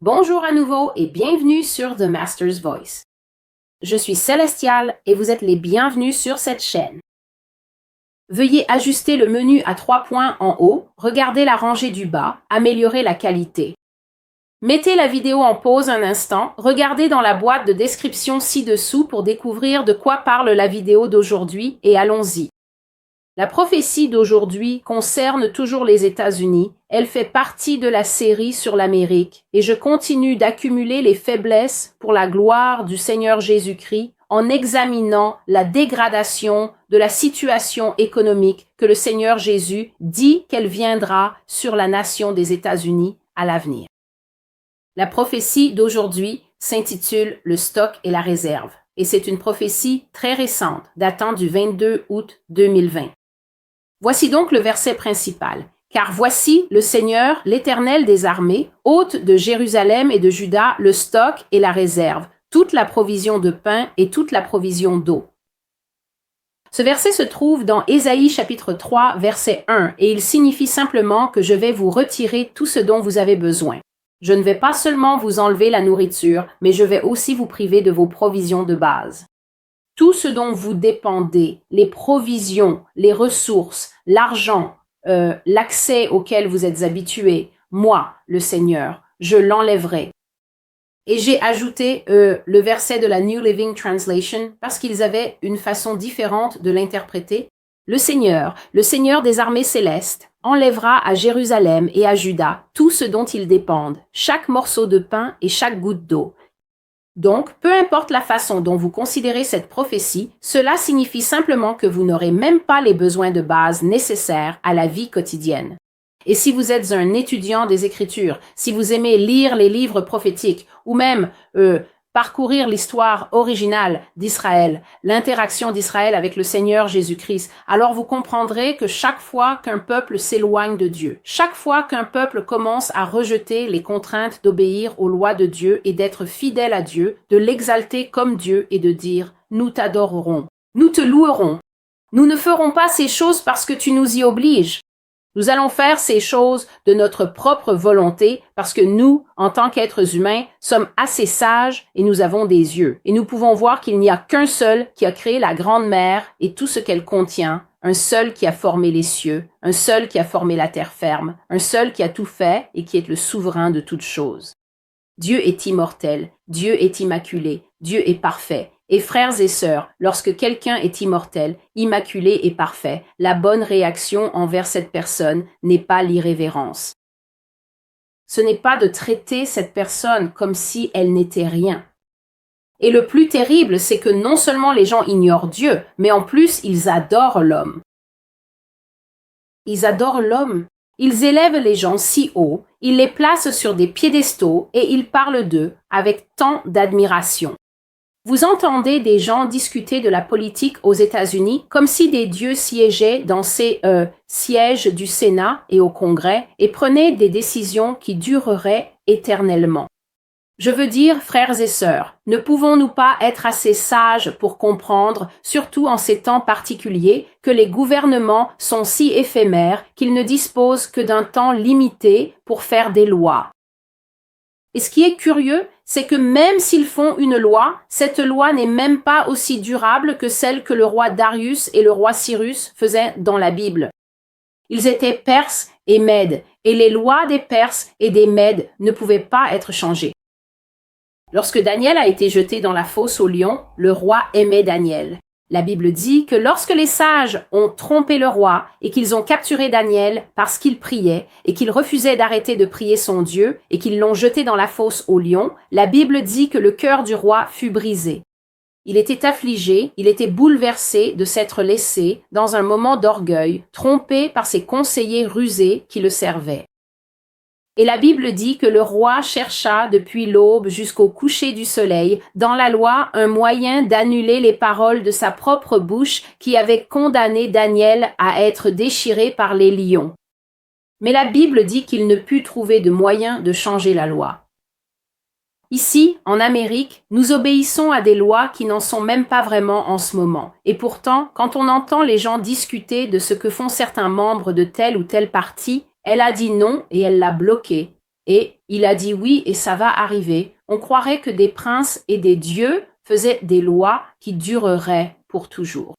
Bonjour à nouveau et bienvenue sur The Master's Voice. Je suis Célestial et vous êtes les bienvenus sur cette chaîne. Veuillez ajuster le menu à 3 points en haut, regardez la rangée du bas, améliorer la qualité. Mettez la vidéo en pause un instant, regardez dans la boîte de description ci-dessous pour découvrir de quoi parle la vidéo d'aujourd'hui et allons-y. La prophétie d'aujourd'hui concerne toujours les États-Unis, elle fait partie de la série sur l'Amérique et je continue d'accumuler les faiblesses pour la gloire du Seigneur Jésus-Christ en examinant la dégradation de la situation économique que le Seigneur Jésus dit qu'elle viendra sur la nation des États-Unis à l'avenir. La prophétie d'aujourd'hui s'intitule « Le stock et la réserve » et c'est une prophétie très récente datant du 22 août 2020. Voici donc le verset principal. « Car voici le Seigneur, l'Éternel des armées, ôte de Jérusalem et de Juda le stock et la réserve, toute la provision de pain et toute la provision d'eau. » Ce verset se trouve dans Ésaïe chapitre 3, verset 1, et il signifie simplement que je vais vous retirer tout ce dont vous avez besoin. Je ne vais pas seulement vous enlever la nourriture, mais je vais aussi vous priver de vos provisions de base. Tout ce dont vous dépendez, les provisions, les ressources, l'argent, l'accès auquel vous êtes habitué, moi, le Seigneur, je l'enlèverai. Et j'ai ajouté le verset de la New Living Translation parce qu'ils avaient une façon différente de l'interpréter. Le Seigneur des armées célestes, enlèvera à Jérusalem et à Juda tout ce dont ils dépendent, chaque morceau de pain et chaque goutte d'eau. Donc, peu importe la façon dont vous considérez cette prophétie, cela signifie simplement que vous n'aurez même pas les besoins de base nécessaires à la vie quotidienne. Et si vous êtes un étudiant des Écritures, si vous aimez lire les livres prophétiques ou même parcourir l'histoire originale d'Israël, l'interaction d'Israël avec le Seigneur Jésus-Christ, alors vous comprendrez que chaque fois qu'un peuple s'éloigne de Dieu, chaque fois qu'un peuple commence à rejeter les contraintes d'obéir aux lois de Dieu et d'être fidèle à Dieu, de l'exalter comme Dieu et de dire « Nous t'adorerons, nous te louerons, nous ne ferons pas ces choses parce que tu nous y obliges. » Nous allons faire ces choses de notre propre volonté parce que nous, en tant qu'êtres humains, sommes assez sages et nous avons des yeux. Et nous pouvons voir qu'il n'y a qu'un seul qui a créé la grande mer et tout ce qu'elle contient, un seul qui a formé les cieux, un seul qui a formé la terre ferme, un seul qui a tout fait et qui est le souverain de toutes choses. Dieu est immortel, Dieu est immaculé, Dieu est parfait. Et frères et sœurs, lorsque quelqu'un est immortel, immaculé et parfait, la bonne réaction envers cette personne n'est pas l'irrévérence. Ce n'est pas de traiter cette personne comme si elle n'était rien. Et le plus terrible, c'est que non seulement les gens ignorent Dieu, mais en plus ils adorent l'homme. Ils adorent l'homme. Ils élèvent les gens si haut, ils les placent sur des piédestaux et ils parlent d'eux avec tant d'admiration. Vous entendez des gens discuter de la politique aux États-Unis comme si des dieux siégeaient dans ces sièges du Sénat et au Congrès et prenaient des décisions qui dureraient éternellement. Je veux dire, frères et sœurs, ne pouvons-nous pas être assez sages pour comprendre, surtout en ces temps particuliers, que les gouvernements sont si éphémères qu'ils ne disposent que d'un temps limité pour faire des lois? Et ce qui est curieux, c'est que même s'ils font une loi, cette loi n'est même pas aussi durable que celle que le roi Darius et le roi Cyrus faisaient dans la Bible. Ils étaient Perses et Mèdes, et les lois des Perses et des Mèdes ne pouvaient pas être changées. Lorsque Daniel a été jeté dans la fosse aux lions, le roi aimait Daniel. La Bible dit que lorsque les sages ont trompé le roi et qu'ils ont capturé Daniel parce qu'il priait et qu'il refusait d'arrêter de prier son Dieu et qu'ils l'ont jeté dans la fosse aux lions, la Bible dit que le cœur du roi fut brisé. Il était affligé, il était bouleversé de s'être laissé, dans un moment d'orgueil, trompé par ses conseillers rusés qui le servaient. Et la Bible dit que le roi chercha depuis l'aube jusqu'au coucher du soleil, dans la loi, un moyen d'annuler les paroles de sa propre bouche qui avait condamné Daniel à être déchiré par les lions. Mais la Bible dit qu'il ne put trouver de moyen de changer la loi. Ici, en Amérique, nous obéissons à des lois qui n'en sont même pas vraiment en ce moment. Et pourtant, quand on entend les gens discuter de ce que font certains membres de tel ou tel parti, elle a dit non et elle l'a bloqué. Et il a dit oui et ça va arriver. On croirait que des princes et des dieux faisaient des lois qui dureraient pour toujours.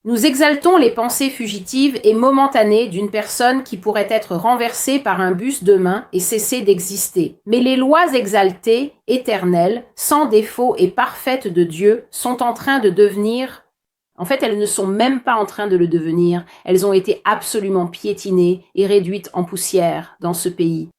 Nous exaltons les pensées fugitives et momentanées d'une personne qui pourrait être renversée par un bus demain et cesser d'exister. Mais les lois exaltées, éternelles, sans défaut et parfaites de Dieu sont en train de devenir... En fait, elles ne sont même pas en train de le devenir. Elles ont été absolument piétinées et réduites en poussière dans ce pays.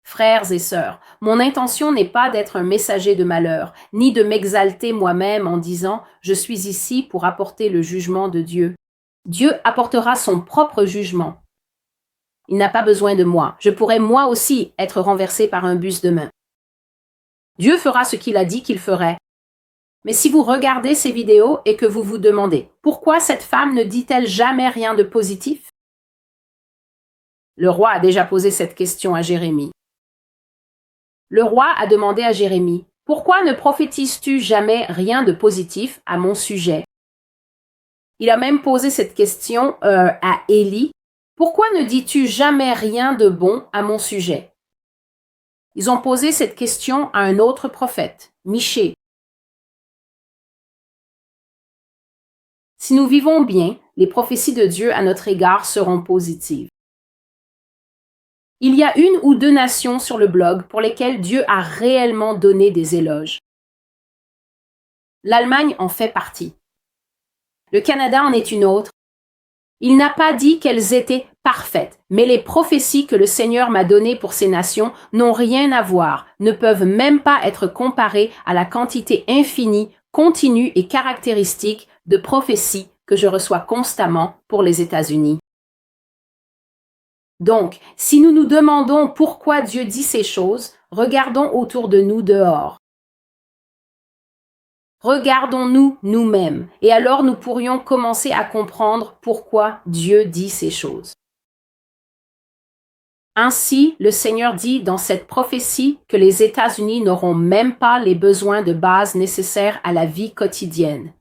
Frères et sœurs, mon intention n'est pas d'être un messager de malheur, ni de m'exalter moi-même en disant « Je suis ici pour apporter le jugement de Dieu ». Dieu apportera son propre jugement. Il n'a pas besoin de moi. Je pourrais moi aussi être renversé par un bus demain. Dieu fera ce qu'il a dit qu'il ferait. Mais si vous regardez ces vidéos et que vous vous demandez « Pourquoi cette femme ne dit-elle jamais rien de positif ?» Le roi a déjà posé cette question à Jérémie. Le roi a demandé à Jérémie, « Pourquoi ne prophétises-tu jamais rien de positif à mon sujet ?» Il a même posé cette question à Élie, « Pourquoi ne dis-tu jamais rien de bon à mon sujet ?» Ils ont posé cette question à un autre prophète, Michée. Si nous vivons bien, les prophéties de Dieu à notre égard seront positives. Il y a une ou deux nations sur le blog pour lesquelles Dieu a réellement donné des éloges. L'Allemagne en fait partie. Le Canada en est une autre. Il n'a pas dit qu'elles étaient parfaites, mais les prophéties que le Seigneur m'a données pour ces nations n'ont rien à voir, ne peuvent même pas être comparées à la quantité infinie, continue et caractéristique de prophéties que je reçois constamment pour les États-Unis. Donc, si nous nous demandons pourquoi Dieu dit ces choses, regardons autour de nous dehors. Regardons-nous nous-mêmes, et alors nous pourrions commencer à comprendre pourquoi Dieu dit ces choses. Ainsi, le Seigneur dit dans cette prophétie que les États-Unis n'auront même pas les besoins de base nécessaires à la vie quotidienne.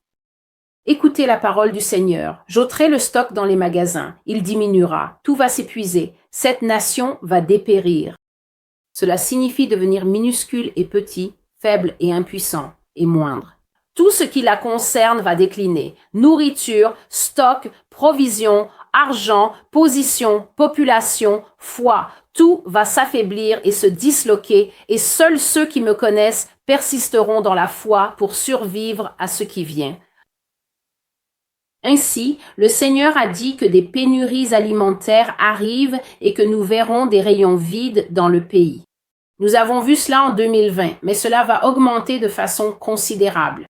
Écoutez la parole du Seigneur. J'ôterai le stock dans les magasins. Il diminuera. Tout va s'épuiser. Cette nation va dépérir. Cela signifie devenir minuscule et petit, faible et impuissant, et moindre. Tout ce qui la concerne va décliner. Nourriture, stock, provisions, argent, position, population, foi. Tout va s'affaiblir et se disloquer, et seuls ceux qui me connaissent persisteront dans la foi pour survivre à ce qui vient. Ainsi, le Seigneur a dit que des pénuries alimentaires arrivent et que nous verrons des rayons vides dans le pays. Nous avons vu cela en 2020, mais cela va augmenter de façon considérable.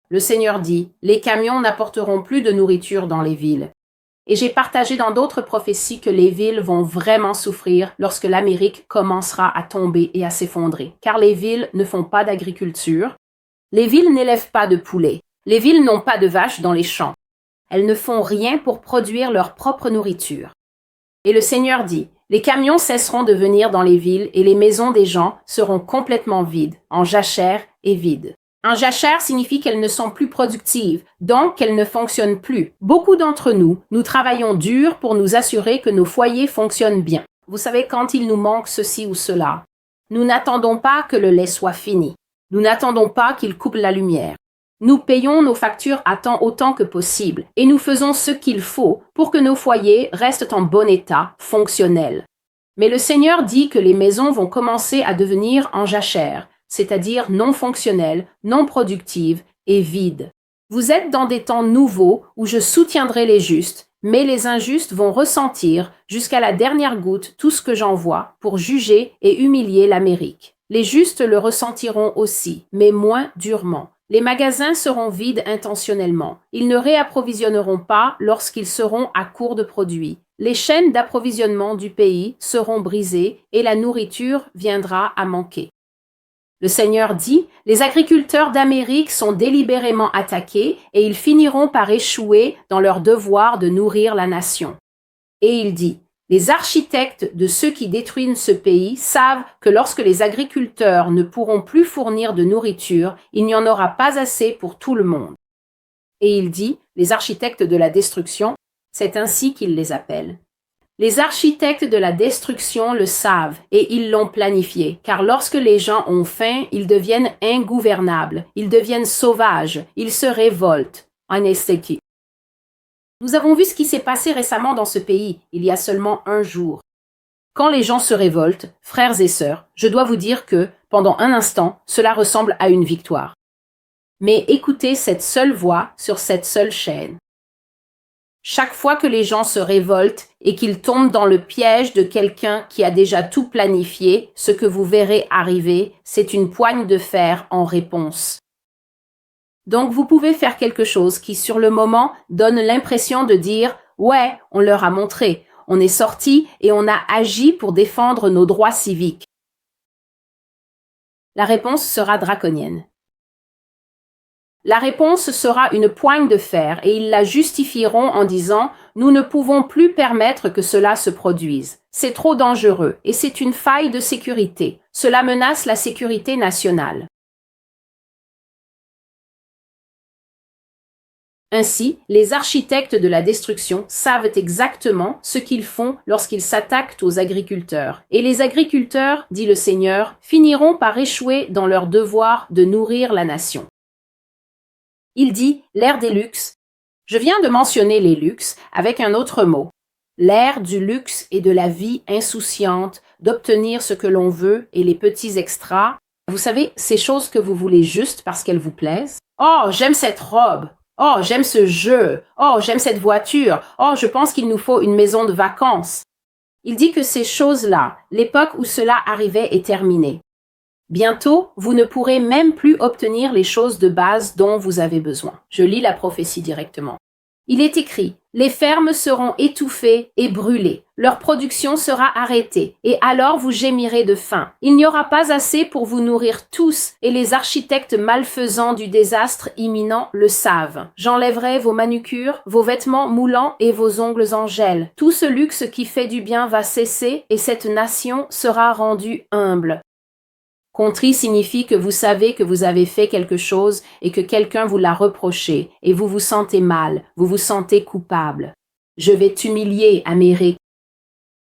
Le Seigneur dit, les camions n'apporteront plus de nourriture dans les villes. Et j'ai partagé dans d'autres prophéties que les villes vont vraiment souffrir lorsque l'Amérique commencera à tomber et à s'effondrer, car les villes ne font pas d'agriculture, les villes n'élèvent pas de poulets, les villes n'ont pas de vaches dans les champs. Elles ne font rien pour produire leur propre nourriture. Et le Seigneur dit, les camions cesseront de venir dans les villes et les maisons des gens seront complètement vides, en jachère et vides. En jachère signifie qu'elles ne sont plus productives, donc qu'elles ne fonctionnent plus. Beaucoup d'entre nous, nous travaillons dur pour nous assurer que nos foyers fonctionnent bien. Vous savez, quand il nous manque ceci ou cela, nous n'attendons pas que le lait soit fini. Nous n'attendons pas qu'il coupe la lumière. Nous payons nos factures à temps autant que possible et nous faisons ce qu'il faut pour que nos foyers restent en bon état, fonctionnels. Mais le Seigneur dit que les maisons vont commencer à devenir en jachère, c'est-à-dire non fonctionnelles, non productives et vides. Vous êtes dans des temps nouveaux où je soutiendrai les justes, mais les injustes vont ressentir jusqu'à la dernière goutte tout ce que j'envoie pour juger et humilier l'Amérique. Les justes le ressentiront aussi, mais moins durement. Les magasins seront vides intentionnellement. Ils ne réapprovisionneront pas lorsqu'ils seront à court de produits. Les chaînes d'approvisionnement du pays seront brisées et la nourriture viendra à manquer. Le Seigneur dit, les agriculteurs d'Amérique sont délibérément attaqués et ils finiront par échouer dans leur devoir de nourrir la nation. Et il dit, les architectes de ceux qui détruisent ce pays savent que lorsque les agriculteurs ne pourront plus fournir de nourriture, il n'y en aura pas assez pour tout le monde. Et il dit, les architectes de la destruction, c'est ainsi qu'il les appelle. Les architectes de la destruction le savent et ils l'ont planifié, car lorsque les gens ont faim, ils deviennent ingouvernables, ils deviennent sauvages, ils se révoltent. Anesthétique. Nous avons vu ce qui s'est passé récemment dans ce pays, il y a seulement un jour. Quand les gens se révoltent, frères et sœurs, je dois vous dire que, pendant un instant, cela ressemble à une victoire. Mais écoutez cette seule voix sur cette seule chaîne. Chaque fois que les gens se révoltent et qu'ils tombent dans le piège de quelqu'un qui a déjà tout planifié, ce que vous verrez arriver, c'est une poigne de fer en réponse. Donc vous pouvez faire quelque chose qui, sur le moment, donne l'impression de dire « Ouais, on leur a montré, on est sorti et on a agi pour défendre nos droits civiques. » La réponse sera draconienne. La réponse sera une poigne de fer et ils la justifieront en disant « Nous ne pouvons plus permettre que cela se produise. C'est trop dangereux et c'est une faille de sécurité. Cela menace la sécurité nationale. » Ainsi, les architectes de la destruction savent exactement ce qu'ils font lorsqu'ils s'attaquent aux agriculteurs. Et les agriculteurs, dit le Seigneur, finiront par échouer dans leur devoir de nourrir la nation. Il dit l'ère des luxes. Je viens de mentionner les luxes avec un autre mot. L'ère du luxe et de la vie insouciante, d'obtenir ce que l'on veut et les petits extras. Vous savez, ces choses que vous voulez juste parce qu'elles vous plaisent. Oh, j'aime cette robe. Oh, j'aime ce jeu. Oh, j'aime cette voiture. Oh, je pense qu'il nous faut une maison de vacances. Il dit que ces choses-là, l'époque où cela arrivait est terminée. Bientôt, vous ne pourrez même plus obtenir les choses de base dont vous avez besoin. Je lis la prophétie directement. Il est écrit, les fermes seront étouffées et brûlées, leur production sera arrêtée, et alors vous gémirez de faim. Il n'y aura pas assez pour vous nourrir tous, et les architectes malfaisants du désastre imminent le savent. J'enlèverai vos manucures, vos vêtements moulants et vos ongles en gel. Tout ce luxe qui fait du bien va cesser, et cette nation sera rendue humble. Contrit signifie que vous savez que vous avez fait quelque chose et que quelqu'un vous l'a reproché et vous vous sentez mal, vous vous sentez coupable. Je vais t'humilier, Amérique.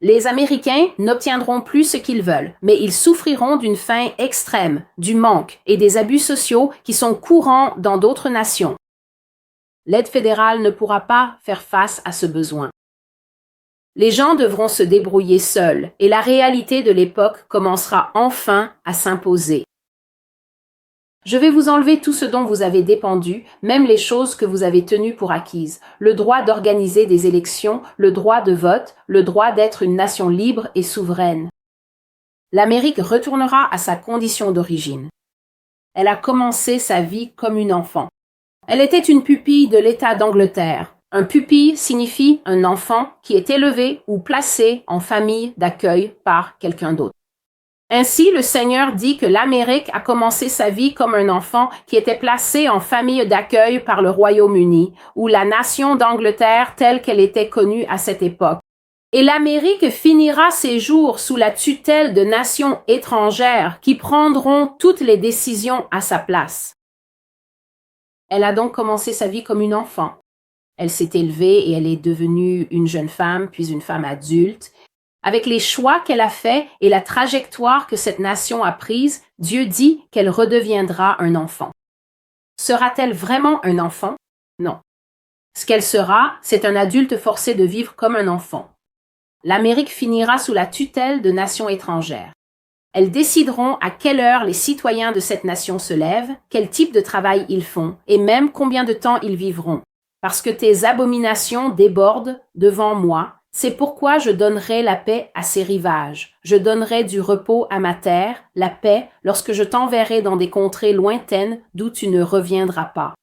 Les Américains n'obtiendront plus ce qu'ils veulent, mais ils souffriront d'une faim extrême, du manque et des abus sociaux qui sont courants dans d'autres nations. L'aide fédérale ne pourra pas faire face à ce besoin. Les gens devront se débrouiller seuls et la réalité de l'époque commencera enfin à s'imposer. Je vais vous enlever tout ce dont vous avez dépendu, même les choses que vous avez tenues pour acquises, le droit d'organiser des élections, le droit de vote, le droit d'être une nation libre et souveraine. L'Amérique retournera à sa condition d'origine. Elle a commencé sa vie comme une enfant. Elle était une pupille de l'État d'Angleterre. Un pupille signifie un enfant qui est élevé ou placé en famille d'accueil par quelqu'un d'autre. Ainsi, le Seigneur dit que l'Amérique a commencé sa vie comme un enfant qui était placé en famille d'accueil par le Royaume-Uni, ou la nation d'Angleterre telle qu'elle était connue à cette époque. Et l'Amérique finira ses jours sous la tutelle de nations étrangères qui prendront toutes les décisions à sa place. Elle a donc commencé sa vie comme une enfant. Elle s'est élevée et elle est devenue une jeune femme, puis une femme adulte. Avec les choix qu'elle a faits et la trajectoire que cette nation a prise, Dieu dit qu'elle redeviendra un enfant. Sera-t-elle vraiment un enfant? Non. Ce qu'elle sera, c'est un adulte forcé de vivre comme un enfant. L'Amérique finira sous la tutelle de nations étrangères. Elles décideront à quelle heure les citoyens de cette nation se lèvent, quel type de travail ils font et même combien de temps ils vivront. Parce que tes abominations débordent devant moi, c'est pourquoi je donnerai la paix à ses rivages. Je donnerai du repos à ma terre, la paix, lorsque je t'enverrai dans des contrées lointaines d'où tu ne reviendras pas.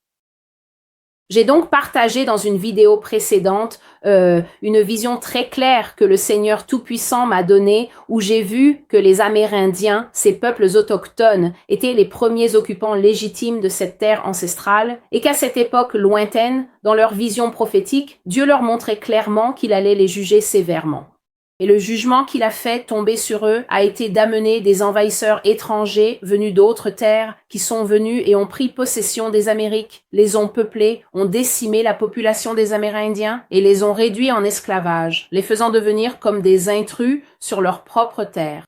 J'ai donc partagé dans une vidéo précédente une vision très claire que le Seigneur Tout-Puissant m'a donnée où j'ai vu que les Amérindiens, ces peuples autochtones, étaient les premiers occupants légitimes de cette terre ancestrale et qu'à cette époque lointaine, dans leur vision prophétique, Dieu leur montrait clairement qu'il allait les juger sévèrement. Et le jugement qu'il a fait tomber sur eux a été d'amener des envahisseurs étrangers venus d'autres terres qui sont venus et ont pris possession des Amériques, les ont peuplés, ont décimé la population des Amérindiens et les ont réduits en esclavage, les faisant devenir comme des intrus sur leur propre terre.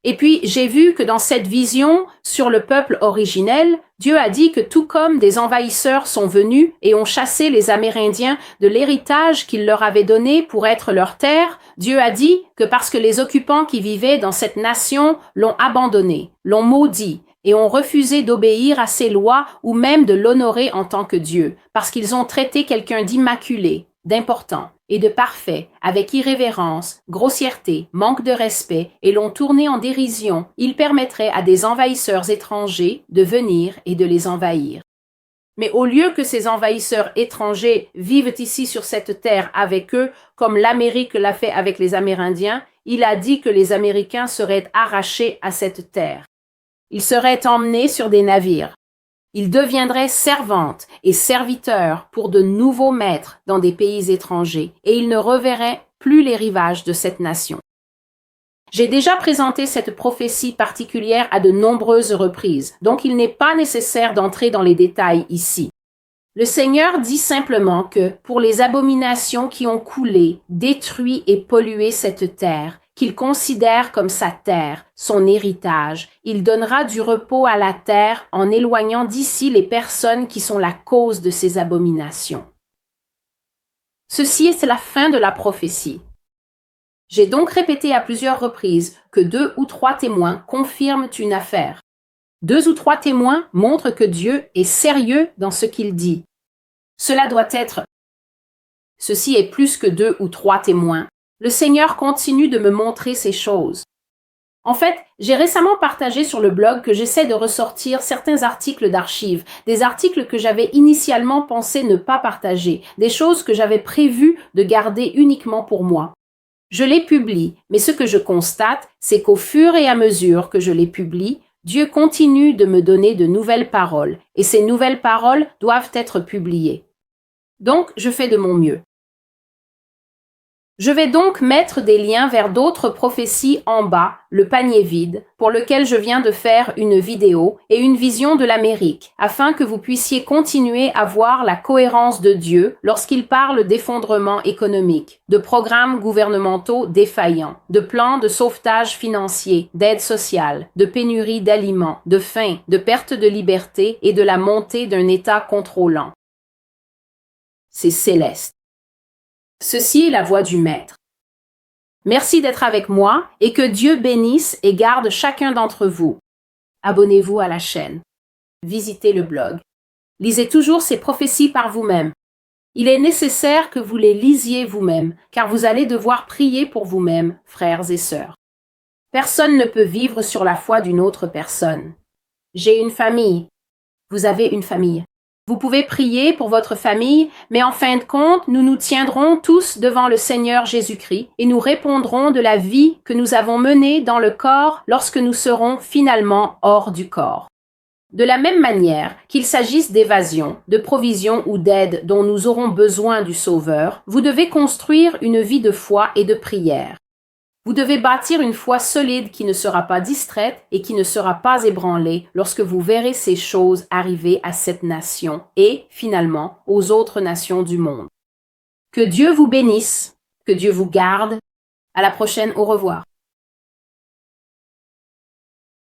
Et puis, j'ai vu que dans cette vision sur le peuple originel, Dieu a dit que tout comme des envahisseurs sont venus et ont chassé les Amérindiens de l'héritage qu'il leur avait donné pour être leur terre, Dieu a dit que parce que les occupants qui vivaient dans cette nation l'ont abandonné, l'ont maudit et ont refusé d'obéir à ses lois ou même de l'honorer en tant que Dieu, parce qu'ils ont traité quelqu'un d'immaculé, d'important et de parfait, avec irrévérence, grossièreté, manque de respect, et l'ont tourné en dérision, il permettrait à des envahisseurs étrangers de venir et de les envahir. Mais au lieu que ces envahisseurs étrangers vivent ici sur cette terre avec eux, comme l'Amérique l'a fait avec les Amérindiens, il a dit que les Américains seraient arrachés à cette terre. Ils seraient emmenés sur des navires. Ils deviendraient servantes et serviteurs pour de nouveaux maîtres dans des pays étrangers et ils ne reverraient plus les rivages de cette nation. J'ai déjà présenté cette prophétie particulière à de nombreuses reprises, donc il n'est pas nécessaire d'entrer dans les détails ici. Le Seigneur dit simplement que pour les abominations qui ont coulé, détruit et pollué cette terre, qu'il considère comme sa terre, son héritage. Il donnera du repos à la terre en éloignant d'ici les personnes qui sont la cause de ces abominations. Ceci est la fin de la prophétie. J'ai donc répété à plusieurs reprises que 2 ou 3 témoins confirment une affaire. 2 ou 3 témoins montrent que Dieu est sérieux dans ce qu'il dit. Cela doit être. Ceci est plus que 2 ou 3 témoins. Le Seigneur continue de me montrer ces choses. En fait, j'ai récemment partagé sur le blog que j'essaie de ressortir certains articles d'archives, des articles que j'avais initialement pensé ne pas partager, des choses que j'avais prévu de garder uniquement pour moi. Je les publie, mais ce que je constate, c'est qu'au fur et à mesure que je les publie, Dieu continue de me donner de nouvelles paroles, et ces nouvelles paroles doivent être publiées. Donc, je fais de mon mieux. Je vais donc mettre des liens vers d'autres prophéties en bas, le panier vide, pour lequel je viens de faire une vidéo et une vision de l'Amérique, afin que vous puissiez continuer à voir la cohérence de Dieu lorsqu'il parle d'effondrement économique, de programmes gouvernementaux défaillants, de plans de sauvetage financier, d'aide sociale, de pénurie d'aliments, de faim, de perte de liberté et de la montée d'un État contrôlant. C'est céleste. Ceci est la voix du Maître. Merci d'être avec moi et que Dieu bénisse et garde chacun d'entre vous. Abonnez-vous à la chaîne. Visitez le blog. Lisez toujours ces prophéties par vous-même. Il est nécessaire que vous les lisiez vous-même, car vous allez devoir prier pour vous-même, frères et sœurs. Personne ne peut vivre sur la foi d'une autre personne. J'ai une famille. Vous avez une famille. Vous pouvez prier pour votre famille, mais en fin de compte, nous nous tiendrons tous devant le Seigneur Jésus-Christ et nous répondrons de la vie que nous avons menée dans le corps lorsque nous serons finalement hors du corps. De la même manière, qu'il s'agisse d'évasion, de provision ou d'aide dont nous aurons besoin du Sauveur, vous devez construire une vie de foi et de prière. Vous devez bâtir une foi solide qui ne sera pas distraite et qui ne sera pas ébranlée lorsque vous verrez ces choses arriver à cette nation et, finalement, aux autres nations du monde. Que Dieu vous bénisse, que Dieu vous garde. À la prochaine, au revoir.